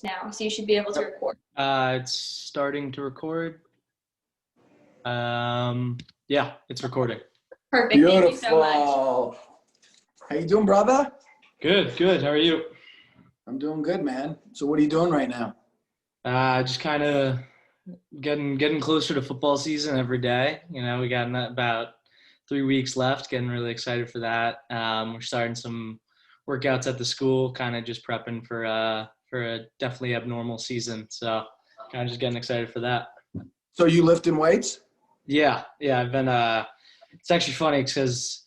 now, so you should be able to record. It's starting to record. Yeah, it's recording. Perfect. Beautiful. Thank you so much. How you doing, brother? Good. How are you? I'm doing good, man. So what are you doing right now? Just kind of getting closer to football season every day. You know, we got about 3 weeks left. Getting really excited for that. We're starting some workouts at the school, kind of just prepping for a definitely abnormal season. So kind of just getting excited for that. So you lifting weights? Yeah. I've been. It's actually funny because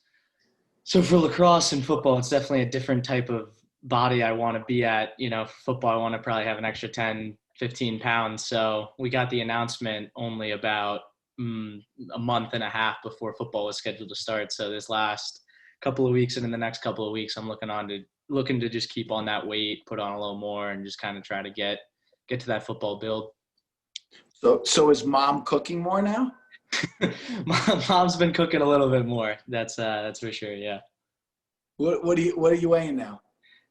for lacrosse and football, it's definitely a different type of body I want to be at. You know, for football, I want to probably have an extra 10, 15 pounds. So we got the announcement only about a month and a half before football was scheduled to start. So this last couple of weeks and in the next couple of weeks, I'm looking to just keep on that weight, put on a little more, and just kind of try to get to that football build. So is mom cooking more now? Mom's been cooking a little bit more. That's for sure. Yeah. What are you weighing now?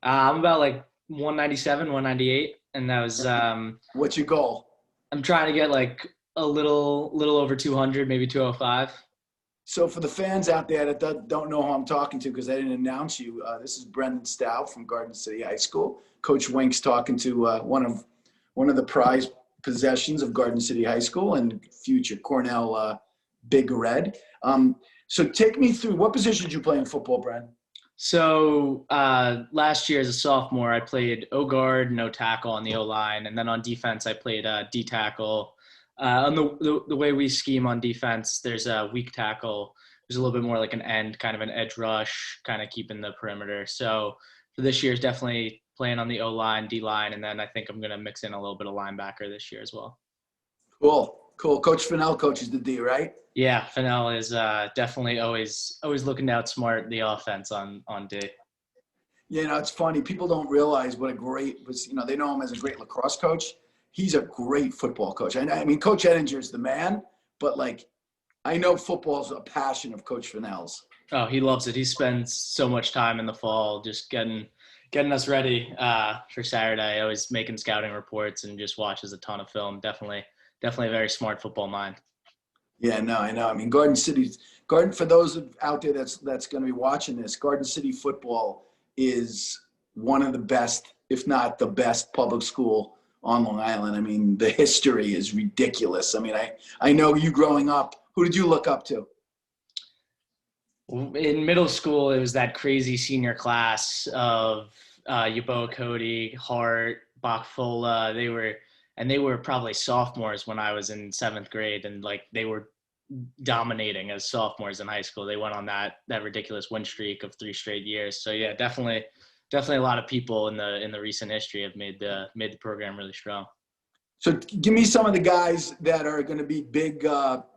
I'm about like 197, 198, and that was. What's your goal? I'm trying to get like a little over 200, maybe 205. So for the fans out there that don't know who I'm talking to because I didn't announce you, this is Brendan Staub from Garden City High School. Coach Wink's talking to one of the prized possessions of Garden City High School and future Cornell Big Red. So take me through, what position did you play in football, Bren? So last year as a sophomore, I played O-guard, no tackle on the O-line, and then on defense I played D-tackle. On the way we scheme on defense, there's a weak tackle. There's a little bit more like an end, kind of an edge rush, kind of keeping the perimeter. So for this year, is definitely playing on the O-line, D-line, and then I think I'm going to mix in a little bit of linebacker this year as well. Cool. Coach Fennell coaches the D, right? Yeah, Fennell is definitely always looking to outsmart the offense on D. Yeah, it's funny. People don't realize what a great – they know him as a great lacrosse coach. He's a great football coach. I mean, Coach Ettinger is the man, but, I know football's a passion of Coach Fennell's. Oh, he loves it. He spends so much time in the fall just getting us ready for Saturday. Always making scouting reports and just watches a ton of film. Definitely a very smart football mind. Yeah, no, I know. I mean, for those out there that's going to be watching this, Garden City football is one of the best, if not the best, public school on Long Island. I mean, the history is ridiculous. I mean, I know you growing up, who did you look up to? In middle school, it was that crazy senior class of Yaboa Cody, Hart, Bachfola. They were probably sophomores when I was in 7th grade, and they were dominating as sophomores in high school. They went on that ridiculous win streak of 3 straight years. So yeah, definitely a lot of people in the recent history have made the program really strong. So give me some of the guys that are going to be big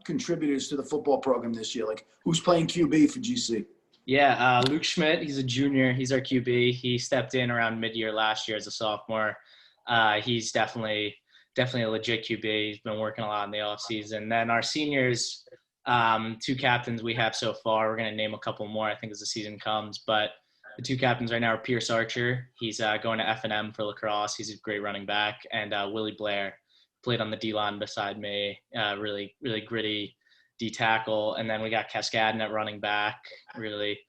contributors to the football program this year. Who's playing QB for GC? Yeah, Luke Schmidt, he's a junior. He's our QB. He stepped in around mid-year last year as a sophomore. He's definitely a legit QB. He's been working a lot in the offseason. Then our seniors, 2 captains we have so far. We're going to name a couple more, I think, as the season comes. But the 2 captains right now are Pierce Archer. He's going to F&M for lacrosse. He's a great running back. And Willie Blair played on the D-line beside me. Really, really gritty D-tackle. And then we got Cascadin at running back. Really,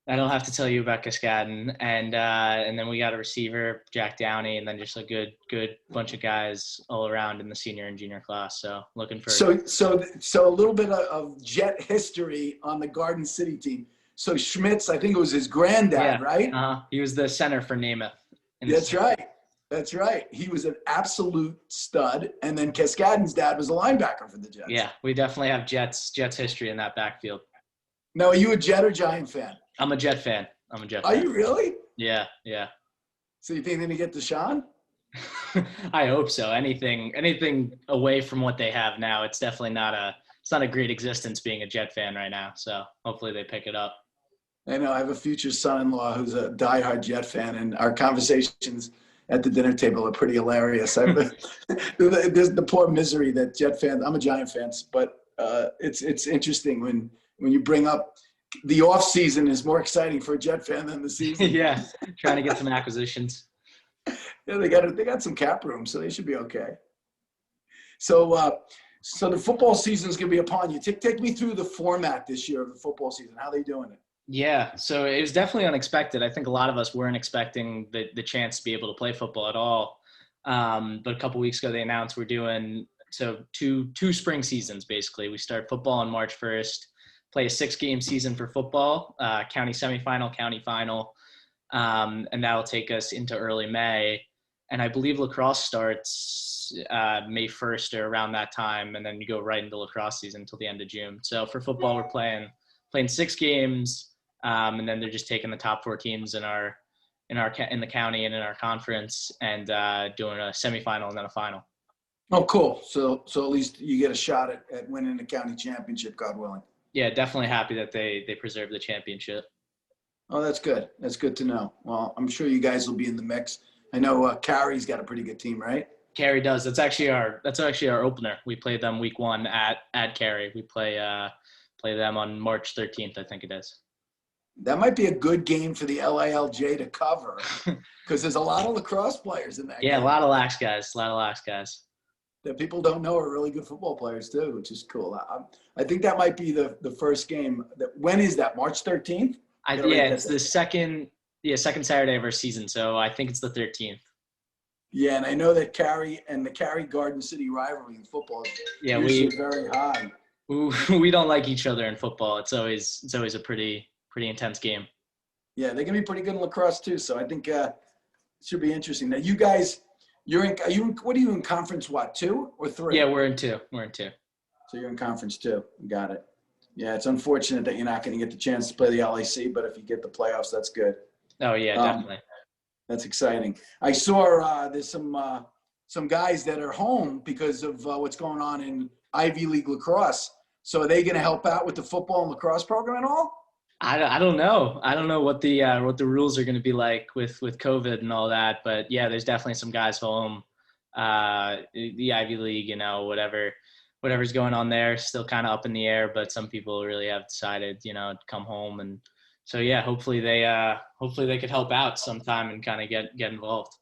I don't have to tell you about Cascadin. And then we got a receiver, Jack Downey, and then just a good bunch of guys all around in the senior and junior class. So looking for so a little bit of Jet history on the Garden City team. So Schmitz, I think it was his granddad, right? He was the center for Namath. That's right. He was an absolute stud. And then Cascadin's dad was a linebacker for the Jets. Yeah, we definitely have Jets history in that backfield. Now, are you a Jet or Giant fan? I'm a Jet fan. Are you really? Yeah. So you think they're going to get Deshaun? I hope so. Anything away from what they have now, it's definitely not a great existence being a Jet fan right now. So hopefully they pick it up. I know. I have a future son-in-law who's a diehard Jet fan, and our conversations at the dinner table are pretty hilarious. There's the poor misery that Jet fans. I'm a Giant fan, but it's interesting when you bring up the off season is more exciting for a Jet fan than the season. Yeah, trying to get some acquisitions. Yeah, they got some cap room, so they should be okay. So so the football season is going to be upon you. Take me through the format this year of the football season. How are they doing it? Yeah, so it was definitely unexpected. I think a lot of us weren't expecting the chance to be able to play football at all. But a couple weeks ago, they announced we're doing two spring seasons, basically. We start football on March 1st, play a 6-game season for football, county semifinal, county final, and that'll take us into early May. And I believe lacrosse starts May 1st or around that time, and then you go right into lacrosse season until the end of June. So for football, we're playing 6 games. And then they're just taking the top 4 teams in the county and in our conference and doing a semifinal and then a final. Oh, cool. So at least you get a shot at winning the county championship, God willing. Yeah, definitely happy that they preserved the championship. Oh, that's good. That's good to know. Well, I'm sure you guys will be in the mix. I know Carrie's got a pretty good team, right? Cary does. That's actually our opener. We played them week 1 at Cary. We play them on March 13th, I think it is. That might be a good game for the LILJ to cover because there's a lot of lacrosse players in that game. Yeah, a lot of lax guys. That people don't know are really good football players too, which is cool. I think that might be the first game. When is that? March 13th? It's the second Saturday of our season, so I think it's the 13th. Yeah, and I know that Cary and the Cary Garden City rivalry in football is very high. We don't like each other in football. It's always a pretty intense game. Yeah, they're gonna be pretty good in lacrosse too. So I think it should be interesting. Now, you guys, what are you in conference? 2 or 3? Yeah, we're in 2. So you're in conference 2. Got it. Yeah, it's unfortunate that you're not going to get the chance to play the LAC, but if you get the playoffs, that's good. Oh yeah, definitely. That's exciting. I saw there's some guys that are home because of what's going on in Ivy League lacrosse. So are they going to help out with the football and lacrosse program at all? I don't know. I don't know what the rules are going to be like with COVID and all that. But yeah, there's definitely some guys home. The Ivy League, whatever's going on there, still kind of up in the air. But some people really have decided, to come home, and so yeah, hopefully they could help out sometime and kind of get involved.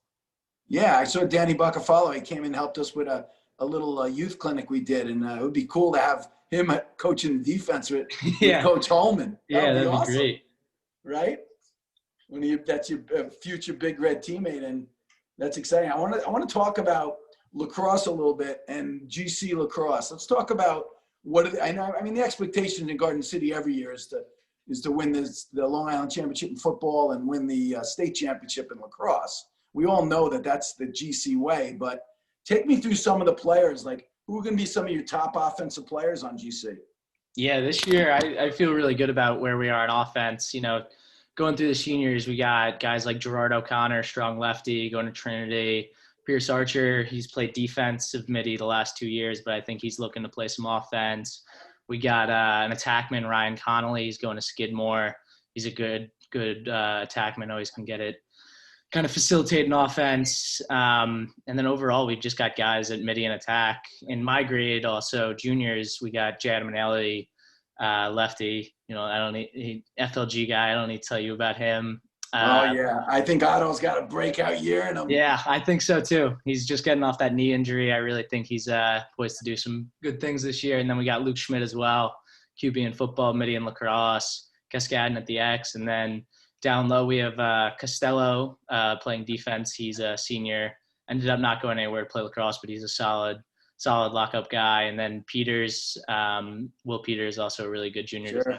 Yeah, I saw Danny Bucafalo. He came and helped us with a little youth clinic we did, and it would be cool to have him coaching defense with Coach Holman. That'd be awesome. Great. Right? That's your future Big Red teammate, and that's exciting. I want to talk about lacrosse a little bit and GC lacrosse. Let's talk about the expectation in Garden City every year is to win the Long Island Championship in football and win the state championship in lacrosse. We all know that that's the GC way, but take me through some of the players, like who are going to be some of your top offensive players on GC? Yeah, this year I feel really good about where we are in offense. Going through the seniors, we got guys like Gerard O'Connor, strong lefty, going to Trinity. Pierce Archer, he's played defensive midi the last 2 years, but I think he's looking to play some offense. We got an attackman, Ryan Connolly. He's going to Skidmore. He's a good attackman, always can get it. Kind of facilitating offense. And then overall, we've just got guys at midi and attack. In my grade, also juniors, we got Jad Manelli, lefty. FLG guy. I don't need to tell you about him. I think Otto's got a breakout year in him. Yeah, I think so too. He's just getting off that knee injury. I really think he's poised to do some good things this year. And then we got Luke Schmidt as well, QB in football, midi and lacrosse, Cascadin at the X, and then down low, we have Costello playing defense. He's a senior. Ended up not going anywhere to play lacrosse, but he's a solid lockup guy. And then Peters, Will Peters, also a really good junior. Sure.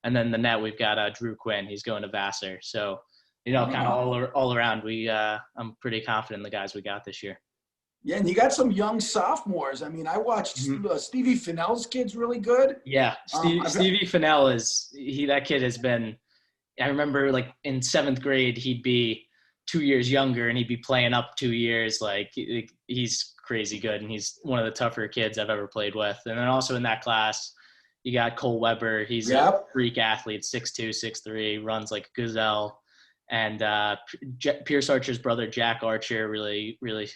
And then the net, we've got Drew Quinn. He's going to Vassar. So, kind of all around, I'm pretty confident in the guys we got this year. Yeah, and you got some young sophomores. I mean, I watched Stevie Fennell's kid's really good. Yeah, Stevie Fennell that kid has been – I remember, like, in 7th grade, he'd be 2 years younger, and he'd be playing up 2 years. Like, he's crazy good, and he's one of the tougher kids I've ever played with. And then also in that class, you got Cole Weber. He's a freak athlete, 6'2", 6'3", runs like a gazelle. And Pierce Archer's brother, Jack Archer, really, really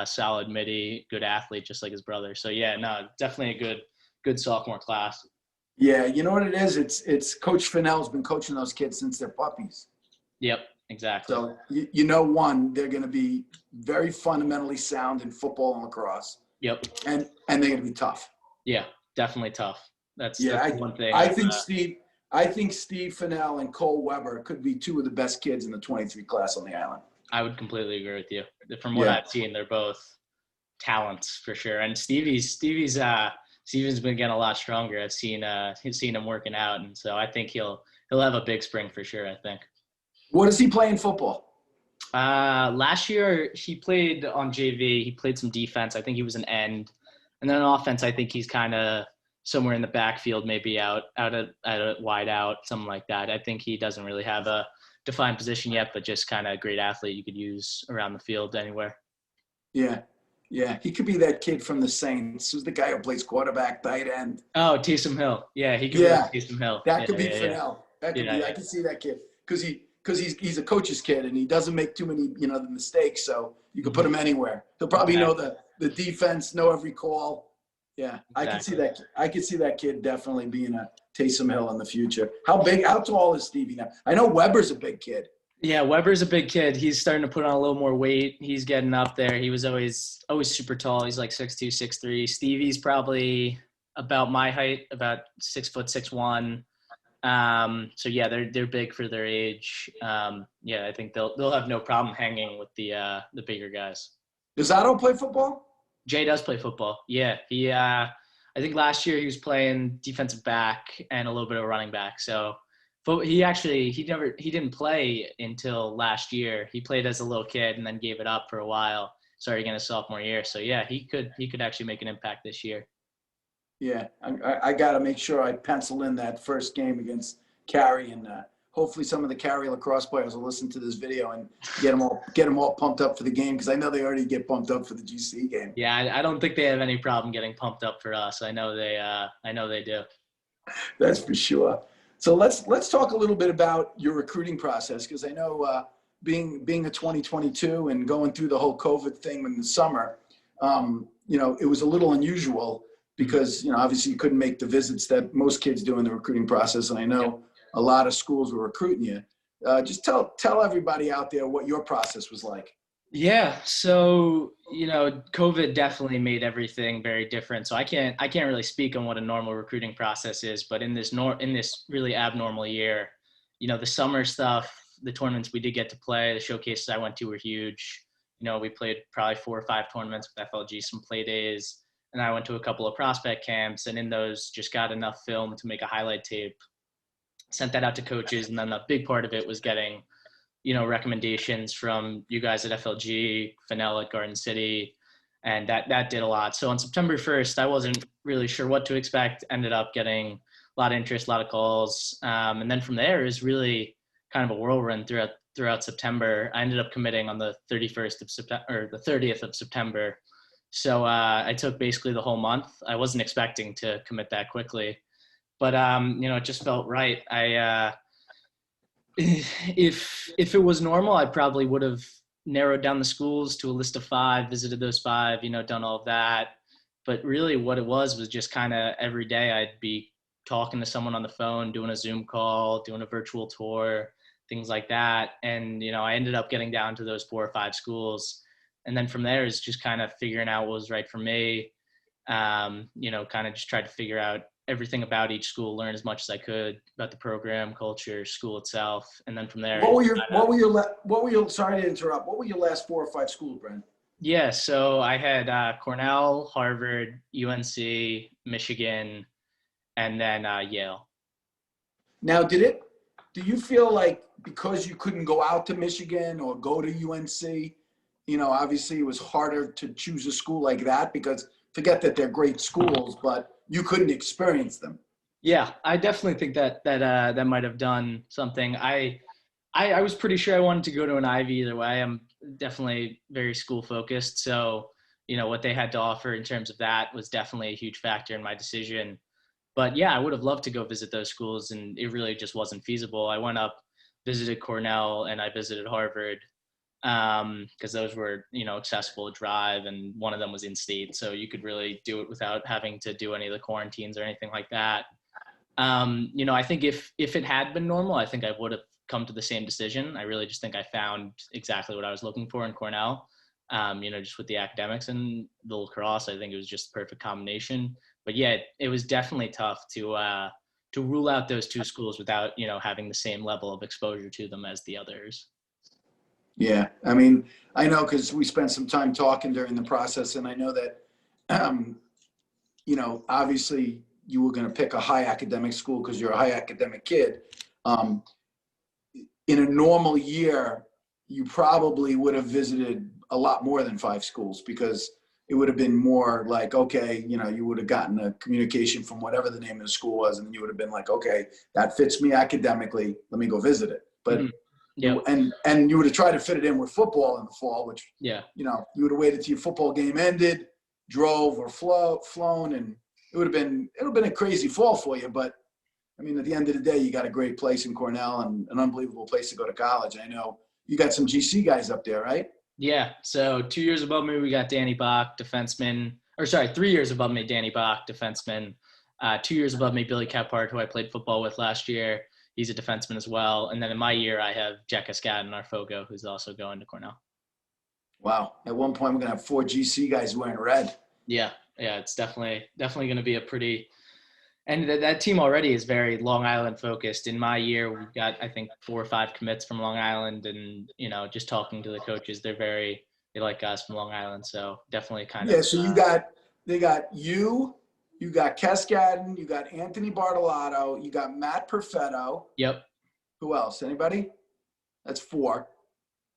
solid midi, good athlete, just like his brother. So, yeah, no, definitely a good sophomore class. Yeah, you know what it is? It's Coach Fennell's been coaching those kids since they're puppies. Yep. Exactly. So you know, one, they're going to be very fundamentally sound in football and lacrosse. Yep. And they're going to be tough. Yeah, definitely tough. That's one thing. I think Steve Fennell and Cole Weber could be two of the best kids in the 23 class on the island. I would completely agree with you. From what I've seen, they're both talents for sure. And Stevie's been getting a lot stronger. I've seen him working out, and so I think he'll have a big spring for sure. I think. What does he play in football? Last year he played on JV. He played some defense. I think he was an end, and then on offense, I think he's kind of somewhere in the backfield, maybe out at a wide out, something like that. I think he doesn't really have a defined position yet, but just kind of a great athlete you could use around the field anywhere. Yeah. He could be that kid from the Saints. Who's the guy who plays quarterback, tight end? Oh, Taysom Hill. Yeah, he could be Taysom Hill. That could be Fennell. That could be. I can see that kid because he's a coach's kid and he doesn't make too many mistakes. So you can put him anywhere. He'll probably know the defense, know every call. Yeah, exactly. I can see that. I can see that kid definitely being a Taysom Hill in the future. How tall is Stevie now? I know Weber's a big kid. Yeah, Weber's a big kid. He's starting to put on a little more weight. He's getting up there. He was always super tall. He's like 6'2", 6'3". Stevie's probably about my height, about 6 foot 6'1". So yeah, they're big for their age. Yeah, I think they'll have no problem hanging with the bigger guys. Does Otto play football? Jay does play football. Yeah, he I think last year he was playing defensive back and a little bit of running back. So he didn't play until last year. He played as a little kid and then gave it up for a while. Started again his sophomore year. So yeah, he could actually make an impact this year. Yeah, I got to make sure I pencil in that first game against Cary, and hopefully some of the Cary lacrosse players will listen to this video and get them all pumped up for the game, because I know they already get pumped up for the GC game. Yeah, I don't think they have any problem getting pumped up for us. I know they do. That's for sure. So let's talk a little bit about your recruiting process, because I know being a 2022 and going through the whole COVID thing in the summer, it was a little unusual because, obviously you couldn't make the visits that most kids do in the recruiting process. And I know a lot of schools were recruiting you. Just tell everybody out there what your process was like. Yeah. So, COVID definitely made everything very different. So I can't really speak on what a normal recruiting process is, but in this really abnormal year, the summer stuff, the tournaments we did get to play, the showcases I went to were huge. We played probably 4 or 5 tournaments with FLG, some play days, and I went to a couple of prospect camps, and in those just got enough film to make a highlight tape, sent that out to coaches. And then a big part of it was getting recommendations from you guys at FLG, Cornell at Garden City, and that did a lot. So on September 1st, I wasn't really sure what to expect. Ended up getting a lot of interest, a lot of calls, and then from there is really kind of a whirlwind throughout September. I ended up committing on the 31st of September or the 30th of September. So I took basically the whole month. I wasn't expecting to commit that quickly, but it just felt right. If it was normal, I probably would have narrowed down the schools to a list of 5, visited those 5, done all of that. But really what it was just kind of every day I'd be talking to someone on the phone, doing a Zoom call, doing a virtual tour, things like that. And, I ended up getting down to those 4 or 5 schools. And then from there is just kind of figuring out what was right for me. Kind of just tried to figure out everything about each school, learn as much as I could about the program, culture, school itself, and then from there. Sorry to interrupt. What were your last 4 or 5 schools, Brent? Yeah, so I had Cornell, Harvard, UNC, Michigan, and then Yale. Now, do you feel like because you couldn't go out to Michigan or go to UNC, obviously it was harder to choose a school like that, because forget that they're great schools, but you couldn't experience them? Yeah, I definitely think that might have done something. I was pretty sure I wanted to go to an Ivy either way. I'm definitely very school focused. So, what they had to offer in terms of that was definitely a huge factor in my decision. But yeah, I would have loved to go visit those schools, and it really just wasn't feasible. I went up, visited Cornell, and I visited Harvard because those were, accessible to drive, and one of them was in state. So you could really do it without having to do any of the quarantines or anything like that. I think if it had been normal, I think I would have come to the same decision. I really just think I found exactly what I was looking for in Cornell. Just with the academics and the lacrosse, I think it was just the perfect combination. But yeah, it was definitely tough to rule out those two schools without, having the same level of exposure to them as the others. Yeah, I mean, I know because we spent some time talking during the process, and I know that, obviously you were going to pick a high academic school because you're a high academic kid. In a normal year, you probably would have visited a lot more than 5 schools because it would have been more like, okay, you would have gotten a communication from whatever the name of the school was, and then you would have been like, okay, that fits me academically. Let me go visit it. But and you would have tried to fit it in with football in the fall, which you would have waited till your football game ended, drove or flown, and it would have been a crazy fall for you. But I mean, at the end of the day, you got a great place in Cornell and an unbelievable place to go to college. I know you got some GC guys up there, right? Yeah. So 2 years above me, we got Danny Bach, defenseman. Or sorry, 3 years above me, Danny Bach, defenseman. 2 years above me, Billy Kephart, who I played football with last year. He's a defenseman as well. And then in my year, I have Jack Escadden, our Fogo, who's also going to Cornell. Wow. At one point, we're going to have 4 GC guys wearing red. Yeah. Yeah. It's definitely going to be a pretty – and that team already is very Long Island focused. In my year, we've got, I think, 4 or 5 commits from Long Island. And, just talking to the coaches, they like guys from Long Island. So definitely kind of – Yeah, so they got you got Kescadden, you got Anthony Bartolotto, you got Matt Perfetto. Yep. Who else? Anybody? That's 4.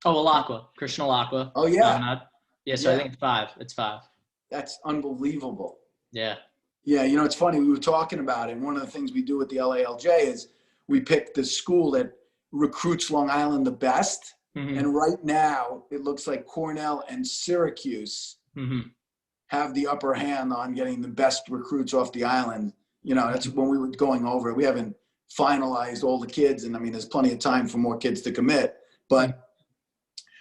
Oh, Alacqua, Christian Alacqua. Oh, yeah. So I think it's 5. It's 5. That's unbelievable. Yeah. Yeah, it's funny. We were talking about it. And one of the things we do with the LALJ is we pick the school that recruits Long Island the best. Mm-hmm. And right now, it looks like Cornell and Syracuse have the upper hand on getting the best recruits off the island. That's when we were going over it. We haven't finalized all the kids. And, I mean, there's plenty of time for more kids to commit. But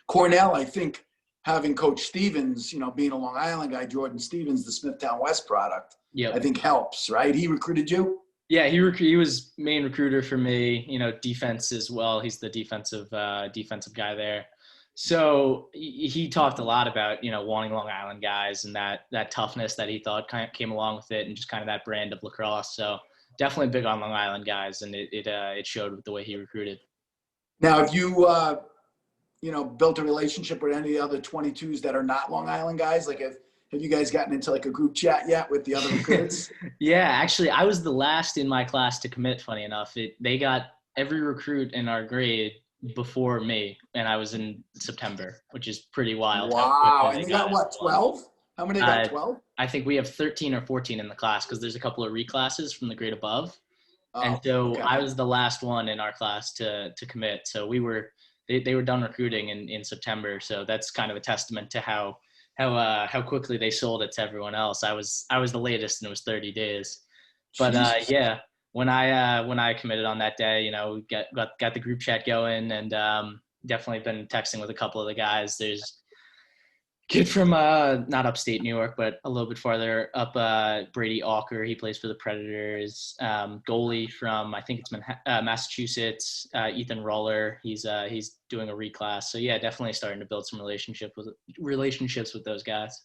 Cornell, I think, having Coach Stevens, being a Long Island guy, Jordan Stevens, the Smithtown West product, I think helps, right? He recruited you? Yeah, he was main recruiter for me, defense as well. He's the defensive guy there. So he talked a lot about, wanting Long Island guys and that toughness that he thought kind of came along with it and just kind of that brand of lacrosse. So definitely big on Long Island guys, and it showed with the way he recruited. Now, have you, built a relationship with any of the other 22s that are not Long Island guys? Like, have you guys gotten into like a group chat yet with the other recruits? Yeah, actually, I was the last in my class to commit, funny enough. They got every recruit in our grade before me, and I was in September, which is pretty wild. Wow. And they got what, 12? How many got 12? I think we have 13 or 14 in the class because there's a couple of reclasses from the grade above. And so I was the last one in our class to commit. So they were done recruiting in September. So that's kind of a testament to how quickly they sold it to everyone else. I was the latest, and it was 30 days. But when I committed on that day, we got the group chat going, and definitely been texting with a couple of the guys. There's a kid from not upstate New York, but a little bit farther up, Brady Alker. He plays for the Predators. Goalie from, I think it's Massachusetts, Ethan Roller. He's doing a reclass. So yeah, definitely starting to build some relationships with those guys.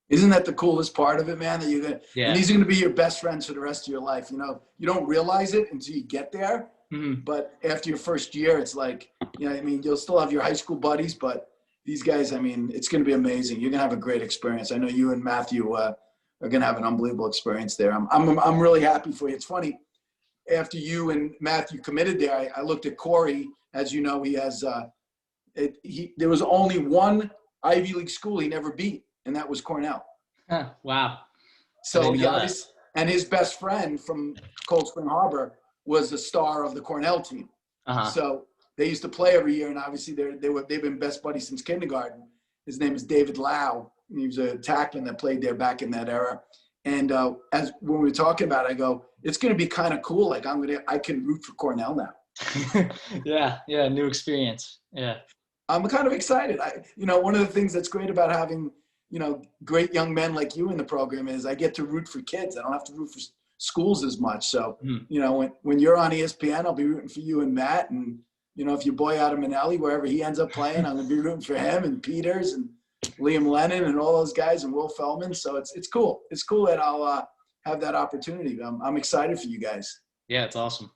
Isn't that the coolest part of it, man? That and these are going to be your best friends for the rest of your life. You don't realize it until you get there. Mm-hmm. But after your first year, it's like, you'll still have your high school buddies, but these guys, it's going to be amazing. You're going to have a great experience. I know you and Matthew are going to have an unbelievable experience there. I'm really happy for you. It's funny. After you and Matthew committed there, I looked at Corey. As you know, he has there was only one Ivy League school he never beat, and that was Cornell. Huh, wow. So and his best friend from Cold Spring Harbor was a star of the Cornell team. Uh-huh. So they used to play every year, and obviously they've been best buddies since kindergarten. His name is David Lau. He was a tackman that played there back in that era. And when we were talking about it, I go, it's going to be kind of cool. Like I can root for Cornell now. Yeah, new experience. Yeah, I'm kind of excited. One of the things that's great about having great young men like you in the program is I get to root for kids. I don't have to root for schools as much. So when you're on ESPN, I'll be rooting for you and Matt, and you know, if your boy Adam Minnelli, wherever he ends up playing, I'm going to be rooting for him and Peters and Liam Lennon and all those guys and Will Feldman. So it's cool. It's cool that I'll have that opportunity. I'm excited for you guys. Yeah, it's awesome.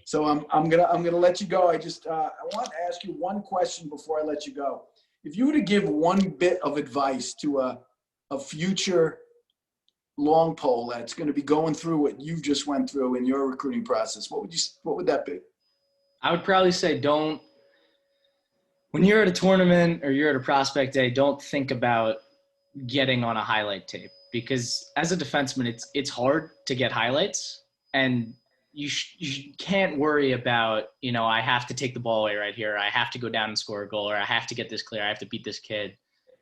So I'm gonna let you go. I want to ask you one question before I let you go. If you were to give one bit of advice to a future long pole that's going to be going through what you've just went through in your recruiting process, what would that be? I would probably say when you're at a tournament or you're at a prospect day, don't think about getting on a highlight tape, because as a defenseman, it's hard to get highlights, and you can't worry about, you know, I have to take the ball away right here. I have to go down and score a goal, or I have to get this clear. I have to beat this kid.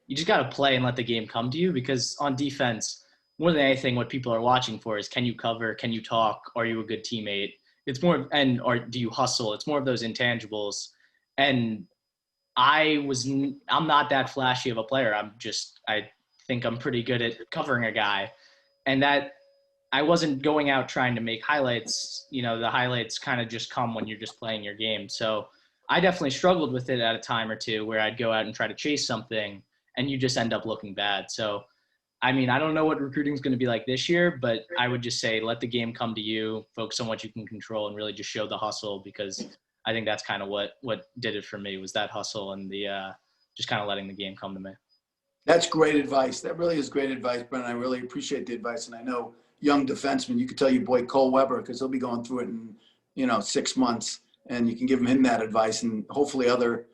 You just got to play and let the game come to you, because on defense, more than anything, what people are watching for is, can you cover? Can you talk? Are you a good teammate? It's more, or do you hustle? It's more of those intangibles. And I'm not that flashy of a player. I think I'm pretty good at covering a guy, and that I wasn't going out trying to make highlights. You know, the highlights kind of just come when you're just playing your game. So I definitely struggled with it at a time or two, where I'd go out and try to chase something and you just end up looking bad. So, I mean, I don't know what recruiting is going to be like this year, but I would just say, let the game come to you, focus on what you can control, and really just show the hustle, because I think that's kind of what did it for me, was that hustle and the just kind of letting the game come to me. That's great advice. That really is great advice, Brennan. I really appreciate the advice. And I know young defenseman, you could tell your boy Cole Weber, because he'll be going through it in, 6 months, and you can give him that advice. And hopefully other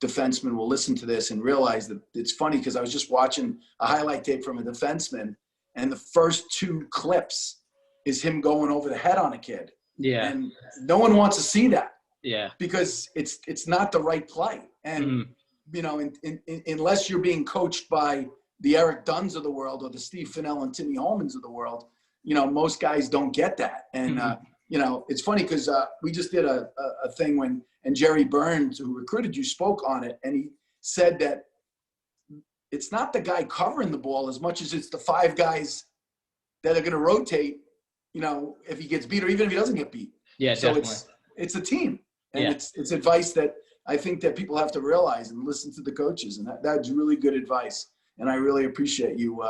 defensemen will listen to this and realize that it's funny, because I was just watching a highlight tape from a defenseman, and the first 2 clips is him going over the head on a kid. Yeah. And no one wants to see that. Yeah. Because it's not the right play. And, unless you're being coached by the Eric Dunns of the world, or the Steve Fennell and Timmy Holmans of the world, most guys don't get that. And, it's funny, because we just did a thing and Jerry Burns, who recruited you, spoke on it. And he said that it's not the guy covering the ball as much as it's the 5 guys that are going to rotate, if he gets beat, or even if he doesn't get beat. Yeah, so definitely. It's a team. And it's advice that I think that people have to realize and listen to the coaches. And that's really good advice. And I really appreciate you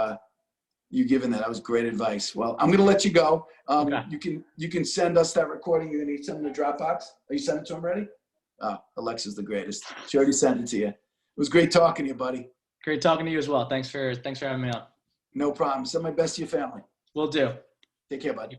giving that. That was great advice. Well, I'm going to let you go. Okay. You can send us that recording. You're going to send them to Dropbox. Are you sending it to him already? Oh, Alexa's the greatest. She already sent it to you. It was great talking to you, buddy. Great talking to you as well. Thanks for having me on. No problem. Send my best to your family. Will do. Take care, bud.